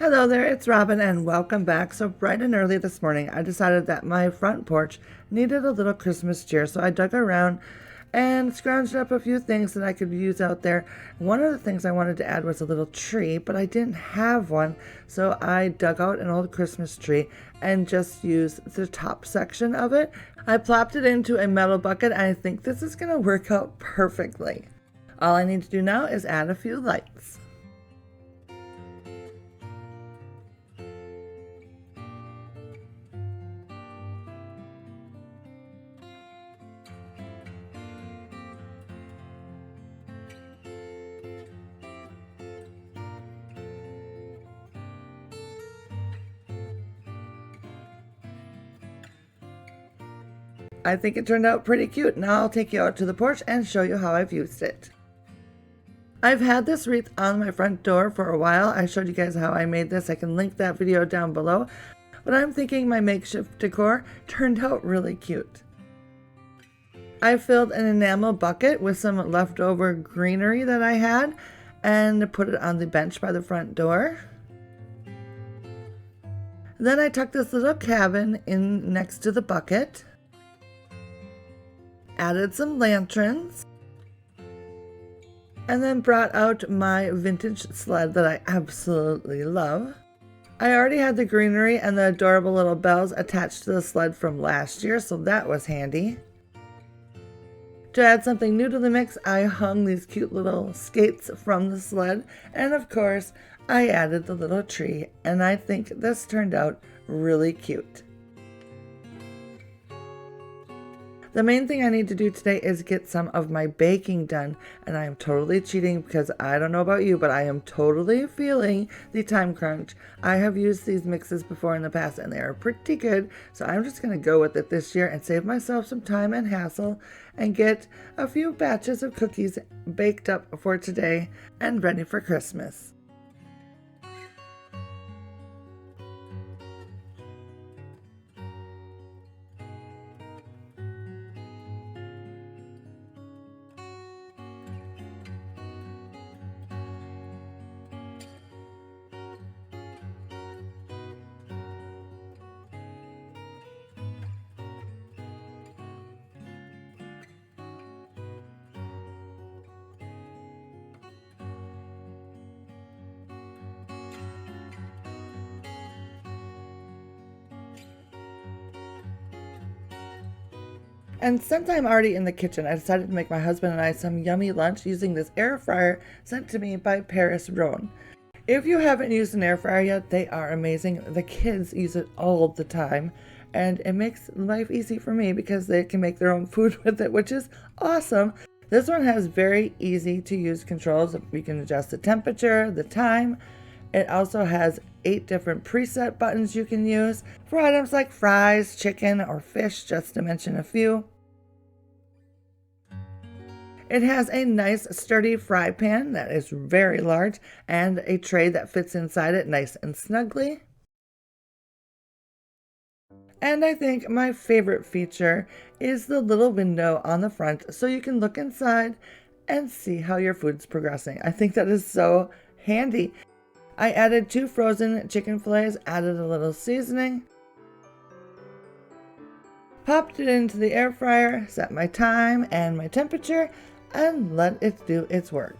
Hello there, it's Robin and welcome back. So bright and early this morning, I decided that my front porch needed a little Christmas cheer. So I dug around and scrounged up a few things that I could use out there. One of the things I wanted to add was a little tree, but I didn't have one. So I dug out an old Christmas tree and just used the top section of it. I plopped it into a metal bucket and I think this is gonna work out perfectly. All I need to do now is add a few lights. I think it turned out pretty cute. Now I'll take you out to the porch and show you how I've used it. I've had this wreath on my front door for a while. I showed you guys how I made this. I can link that video down below. But I'm thinking my makeshift decor turned out really cute. I filled an enamel bucket with some leftover greenery that I had and put it on the bench by the front door. Then I tucked this little cabin in next to the bucket. Added some lanterns, and then brought out my vintage sled that I absolutely love. I already had the greenery and the adorable little bells attached to the sled from last year, so that was handy. To add something new to the mix, I hung these cute little skates from the sled, and of course, I added the little tree, and I think this turned out really cute. The main thing I need to do today is get some of my baking done, and I am totally cheating because I don't know about you, but I am totally feeling the time crunch. I have used these mixes before in the past and they are pretty good, so I'm just going to go with it this year and save myself some time and hassle and get a few batches of cookies baked up for today and ready for Christmas. And since I'm already in the kitchen, I decided to make my husband and I some yummy lunch using this air fryer sent to me by Paris Rhone. If you haven't used an air fryer yet, they are amazing. The kids use it all the time, and it makes life easy for me because they can make their own food with it, which is awesome. This one has very easy to use controls. You can adjust the temperature, the time. It also has 8 different preset buttons you can use for items like fries, chicken, or fish, just to mention a few. It has a nice sturdy fry pan that is very large and a tray that fits inside it nice and snugly. And I think my favorite feature is the little window on the front so you can look inside and see how your food's progressing. I think that is so handy. I added 2 frozen chicken fillets, added a little seasoning, popped it into the air fryer, set my time and my temperature, and let it do its work.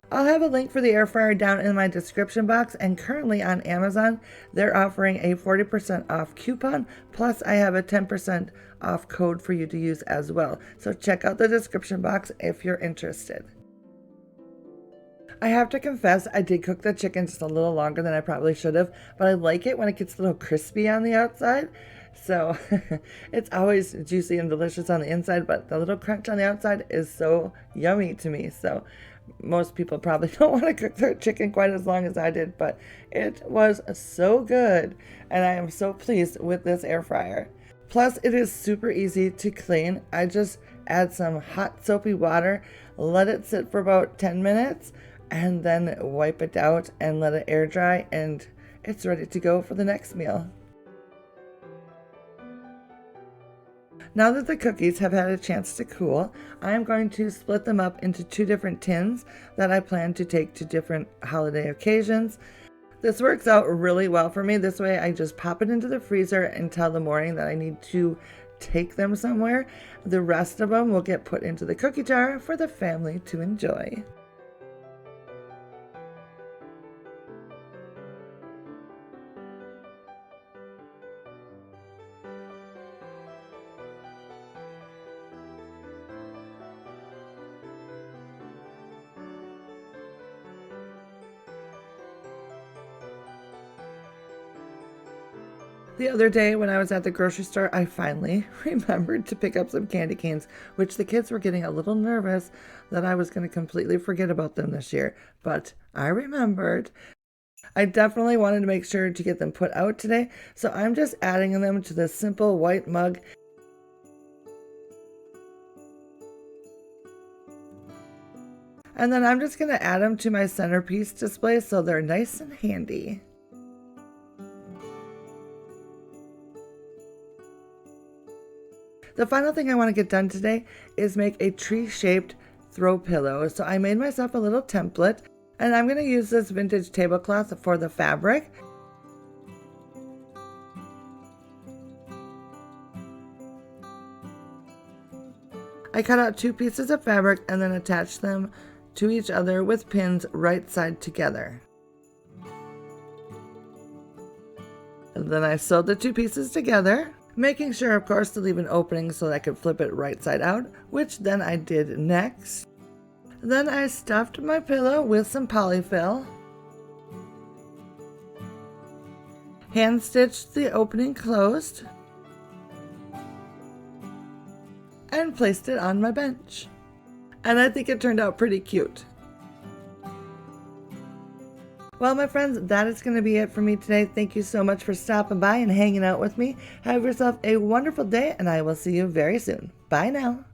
I'll have a link for the air fryer down in my description box, and currently on Amazon, they're offering a 40% off coupon, plus I have a 10% off code for you to use as well. So check out the description box if you're interested. I have to confess, I did cook the chicken just a little longer than I probably should have, but I like it when it gets a little crispy on the outside. So it's always juicy and delicious on the inside, but the little crunch on the outside is so yummy to me. So most people probably don't want to cook their chicken quite as long as I did, but it was so good, and I am so pleased with this air fryer. Plus, it is super easy to clean. I just add some hot soapy water, let it sit for about 10 minutes, and then wipe it out and let it air dry, and it's ready to go for the next meal. Now that the cookies have had a chance to cool, I'm going to split them up into 2 different tins that I plan to take to different holiday occasions. This works out really well for me. This way I just pop it into the freezer until the morning that I need to take them somewhere. The rest of them will get put into the cookie jar for the family to enjoy. The other day when I was at the grocery store, I finally remembered to pick up some candy canes, which the kids were getting a little nervous that I was going to completely forget about them this year. But I remembered. I definitely wanted to make sure to get them put out today, so I'm just adding them to this simple white mug. And then I'm just going to add them to my centerpiece display so they're nice and handy. The final thing I want to get done today is make a tree-shaped throw pillow. So I made myself a little template, and I'm going to use this vintage tablecloth for the fabric. I cut out 2 pieces of fabric and then attached them to each other with pins right side together. And then I sewed the 2 pieces together, making sure, of course, to leave an opening so that I could flip it right side out, which then I did next. Then I stuffed my pillow with some polyfill, hand stitched the opening closed, and placed it on my bench. And I think it turned out pretty cute. Well, my friends, that is going to be it for me today. Thank you so much for stopping by and hanging out with me. Have yourself a wonderful day, and I will see you very soon. Bye now.